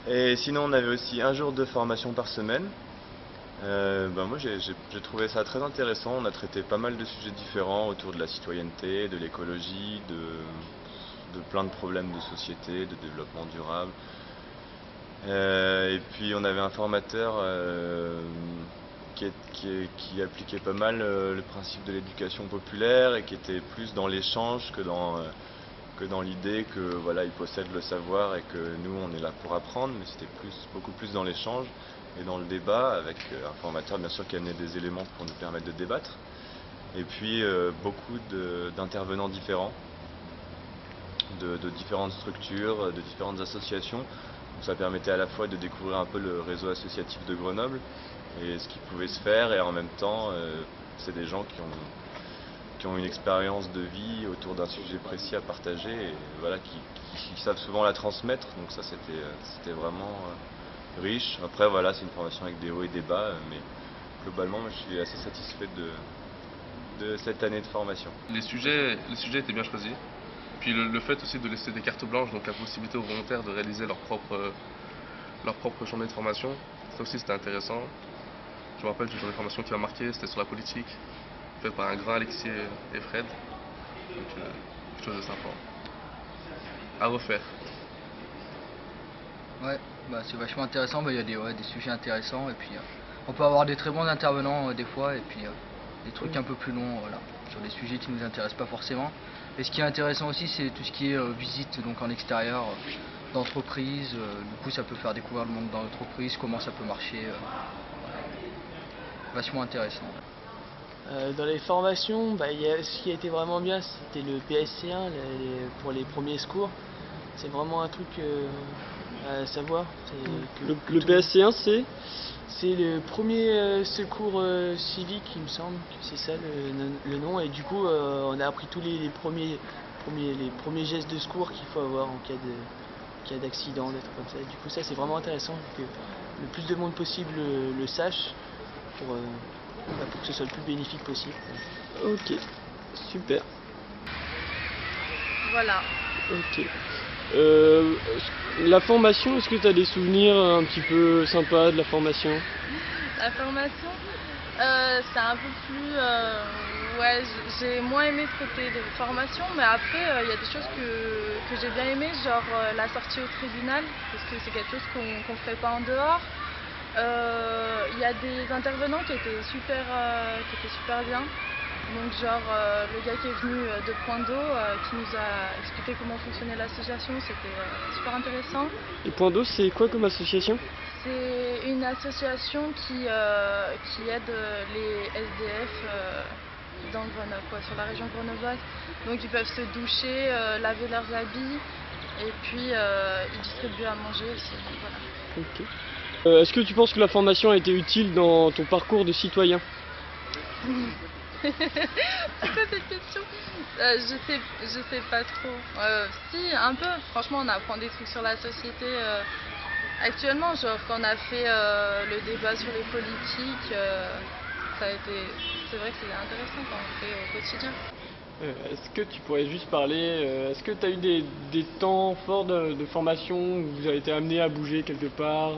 Et sinon, on avait aussi un jour de formation par semaine. Moi, j'ai trouvé ça très intéressant. On a traité pas mal de sujets différents autour de la citoyenneté, de l'écologie, de plein de problèmes de société, de développement durable. Et puis, on avait un formateur qui appliquait pas mal le principe de l'éducation populaire et qui était plus dans l'échange que dans l'idée que voilà, il possède le savoir et que nous on est là pour apprendre, mais c'était beaucoup plus dans l'échange et dans le débat avec un formateur bien sûr qui amenait des éléments pour nous permettre de débattre et puis beaucoup d'intervenants différents de différentes structures, de différentes associations. Donc ça permettait à la fois de découvrir un peu le réseau associatif de Grenoble et ce qui pouvait se faire, et en même temps c'est des gens qui ont une expérience de vie autour d'un sujet précis à partager et voilà, qui savent souvent la transmettre, donc ça c'était vraiment riche. Après voilà, c'est une formation avec des hauts et des bas, mais globalement moi, je suis assez satisfait de cette année de formation. Les sujets étaient bien choisis. Puis le fait aussi de laisser des cartes blanches, donc la possibilité aux volontaires de réaliser leur propre journée de formation, ça aussi c'était intéressant. Je me rappelle d'une journée de formation qui m'a marqué, c'était sur la politique, faite par un grand Alexis et Fred. Donc quelque chose de sympa. À refaire. Ouais, c'est vachement intéressant, il y a des sujets intéressants et puis on peut avoir des très bons intervenants des fois et puis des trucs un peu plus longs voilà, sur des sujets qui nous intéressent pas forcément. Et ce qui est intéressant aussi c'est tout ce qui est visite donc en extérieur d'entreprise, du coup ça peut faire découvrir le monde dans l'entreprise, comment ça peut marcher, vachement intéressant. Dans les formations, ce qui a été vraiment bien, c'était le PSC1 pour les premiers secours. C'est vraiment un truc à savoir. Le PSC1, c'est le premier secours civique, il me semble que c'est ça le nom. Et du coup, on a appris tous les premiers gestes de secours qu'il faut avoir en cas d'accident, des trucs comme ça. Du coup, ça c'est vraiment intéressant que le plus de monde possible le sache pour que ce soit le plus bénéfique possible. Ok, super. Voilà. Ok. La formation, est-ce que tu as des souvenirs un petit peu sympas de la formation? La formation, c'est un peu plus... ouais, j'ai moins aimé ce côté de formation, mais après, il y a des choses que j'ai bien aimées, genre la sortie au tribunal, parce que c'est quelque chose qu'on ne ferait pas en dehors. Il y a des intervenants qui étaient super bien. Donc genre le gars qui est venu de Point d'eau, qui nous a expliqué comment fonctionnait l'association, c'était super intéressant. Et Point d'eau, c'est quoi comme association? C'est une association qui aide les SDF dans Grenoble, sur la région grenobloise. Donc ils peuvent se doucher, laver leurs habits et puis ils distribuent à manger aussi. Voilà. Ok. Est-ce que tu penses que la formation a été utile dans ton parcours de citoyen? C'est quoi cette question? Je sais pas trop. Si, un peu. Franchement, on apprend des trucs sur la société actuellement. Genre, quand on a fait le débat sur les politiques, c'est vrai que c'est intéressant quand on le fait au quotidien. Est-ce que tu pourrais juste parler, est-ce que tu as eu des temps forts de formation où vous avez été amené à bouger quelque part,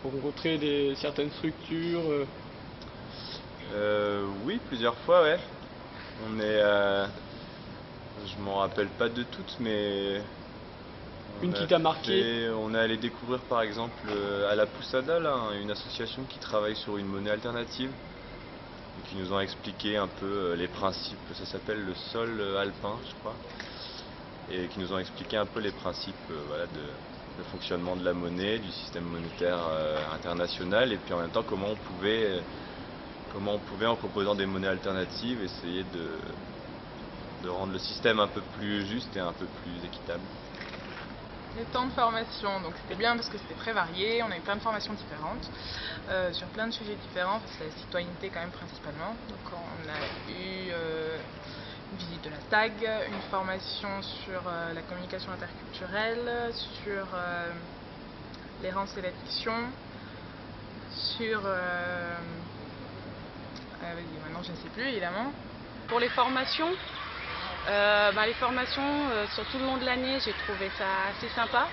rencontrer certaines structures Oui, plusieurs fois, ouais. Je m'en rappelle pas de toutes, mais une qui t'a marqué? On est allé découvrir par exemple à la Poussada, là, une association qui travaille sur une monnaie alternative, et qui nous ont expliqué un peu les principes. Ça s'appelle le sol alpin, je crois, et qui nous ont expliqué un peu les principes voilà, de fonctionnement de la monnaie, du système monétaire international, et puis en même temps comment on pouvait en proposant des monnaies alternatives essayer de rendre le système un peu plus juste et un peu plus équitable. Les temps de formation, donc c'était bien parce que c'était très varié, on a eu plein de formations différentes sur plein de sujets différents, c'est la citoyenneté quand même principalement. Donc on a eu une visite de la TAG, une formation sur la communication interculturelle, sur l'errance et l'addiction, sur... maintenant je ne sais plus évidemment. Pour les formations, sur tout le long de l'année, j'ai trouvé ça assez sympa.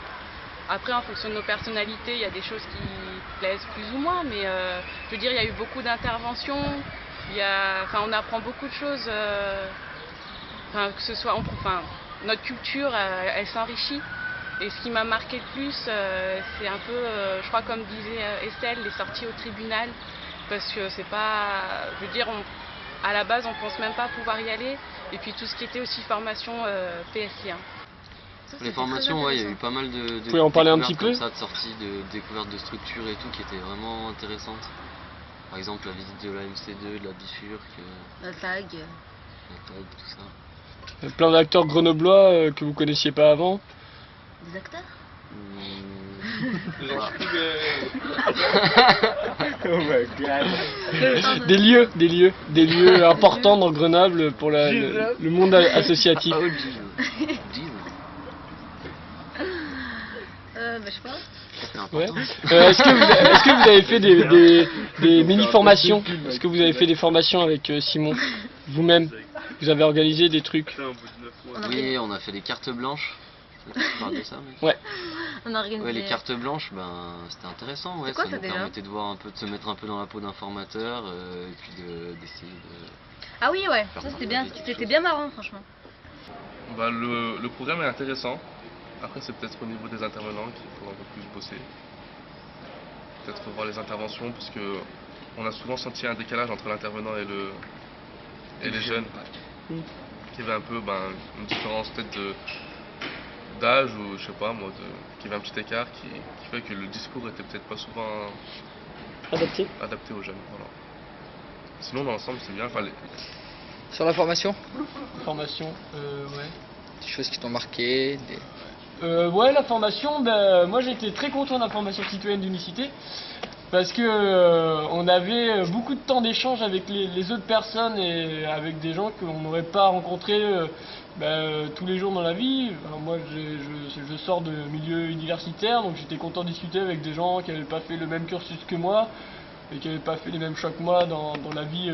Après, en fonction de nos personnalités, il y a des choses qui plaisent plus ou moins, mais je veux dire, il y a eu beaucoup d'interventions, on apprend beaucoup de choses, que ce soit, notre culture, elle s'enrichit. Et ce qui m'a marqué le plus, c'est un peu, je crois comme disait Estelle, les sorties au tribunal, parce que c'est pas, je veux dire, à la base, on pense même pas pouvoir y aller, et puis tout ce qui était aussi formation PSI1. Les formations, ouais, il y a eu pas mal de Vous pouvez en parler un petit peu comme ça, de sorties, de découvertes de structures et tout, qui étaient vraiment intéressantes. Par exemple, la visite de la MC2, de la Bifurque, La tag. tout ça. Plein d'acteurs grenoblois que vous connaissiez pas avant. Des acteurs Des lieux importants dans Grenoble pour le monde associatif. Je sais pas. Ouais. Est-ce que vous avez fait des mini-formations? Est-ce que vous avez fait des formations avec Simon vous-même? Vous avez organisé des trucs? Oui, on a fait des cartes blanches. Tu parles de ça, mec? Ouais. On a organisé... Ouais, les cartes blanches, c'était intéressant. Ouais, quoi, ça ça, nous déjà permettait de voir un peu, de se mettre un peu dans la peau d'un formateur et puis d'essayer de... Ah oui, ouais, ça c'était bien marrant, franchement. Le programme est intéressant. Après, c'est peut-être au niveau des intervenants qu'il faut un peu plus bosser. Peut-être revoir les interventions, parce que on a souvent senti un décalage entre l'intervenant et les jeunes. Qu'il y avait un peu une différence peut-être d'âge, ou je sais pas moi, qu'il y avait un petit écart qui fait que le discours était peut-être pas souvent adapté aux jeunes. Voilà. Sinon, dans l'ensemble, c'est bien. Sur la formation? Formation, ouais. Des choses qui t'ont marqué, ouais, la formation, moi j'étais très content de la formation citoyenne d'unicité parce que on avait beaucoup de temps d'échange avec les autres personnes et avec des gens qu'on n'aurait pas rencontrés tous les jours dans la vie. Alors moi je sors de milieu universitaire, donc j'étais content de discuter avec des gens qui n'avaient pas fait le même cursus que moi et qui n'avaient pas fait les mêmes choix que moi dans la vie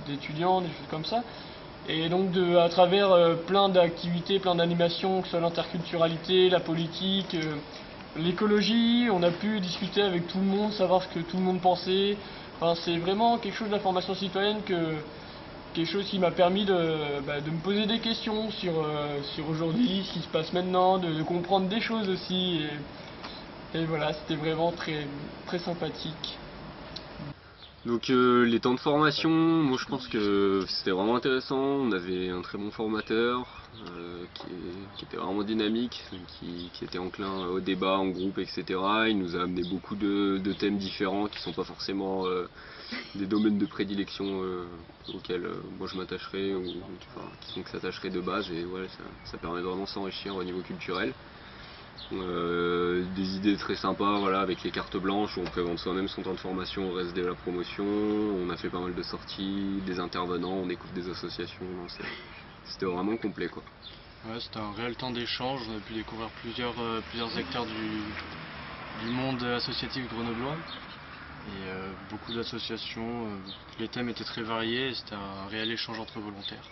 d'étudiant, des choses comme ça. Et donc à travers plein d'activités, plein d'animations, que ce soit l'interculturalité, la politique, l'écologie, on a pu discuter avec tout le monde, savoir ce que tout le monde pensait. Enfin, c'est vraiment quelque chose de la formation citoyenne, quelque chose qui m'a permis de me poser des questions sur aujourd'hui, ce qui se passe maintenant, de comprendre des choses aussi. Et voilà, c'était vraiment très, très sympathique. Donc les temps de formation, moi je pense que c'était vraiment intéressant. On avait un très bon formateur qui était vraiment dynamique, qui était enclin au débat en groupe, etc. Il nous a amené beaucoup de thèmes différents qui ne sont pas forcément des domaines de prédilection auxquels moi je m'attacherais ou qui s'attacheraient de base, et voilà, ça permet vraiment de s'enrichir au niveau culturel. Des idées très sympas, voilà, avec les cartes blanches où on présente soi-même son temps de formation au reste de la promotion. On a fait pas mal de sorties, des intervenants, on écoute des associations, c'était vraiment complet, quoi. Ouais, c'était un réel temps d'échange, on a pu découvrir plusieurs acteurs du monde associatif grenoblois et beaucoup d'associations. Les thèmes étaient très variés et c'était un réel échange entre volontaires.